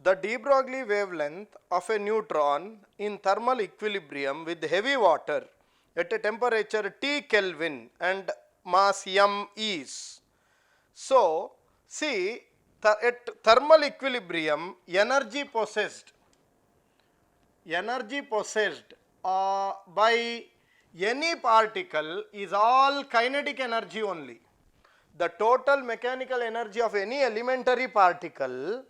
The de Broglie wavelength of a neutron in thermal equilibrium with heavy water at a temperature T Kelvin and mass m is. So, see, at thermal equilibrium, energy possessed by any particle is all kinetic energy only. The total mechanical energy of any elementary particle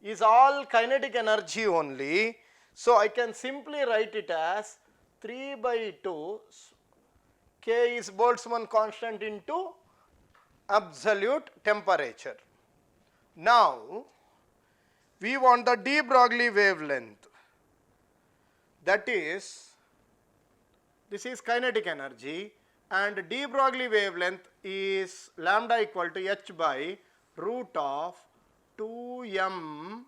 is all kinetic energy only. So, I can simply write it as 3 by 2 K is Boltzmann constant into absolute temperature. Now, we want the de Broglie wavelength, that is, this is kinetic energy, and de Broglie wavelength is lambda equal to h by root of 2m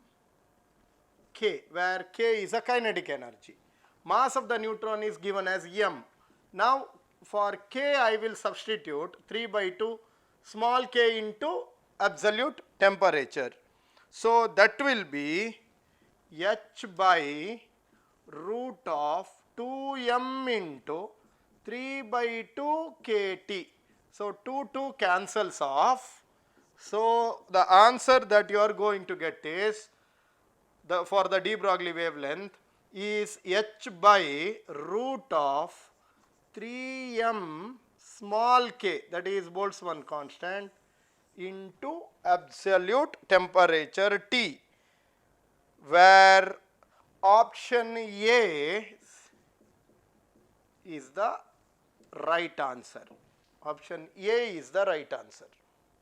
k, where k is a kinetic energy. Mass of the neutron is given as m. Now, for k I will substitute 3 by 2 small k into absolute temperature. So, that will be h by root of 2m into 3 by 2 kt. So, 2 cancels off. So, the answer that you are going to get is, for the de Broglie wavelength is h by root of 3m small k, that is Boltzmann constant, into absolute temperature T, where option A is the right answer. Option A is the right answer.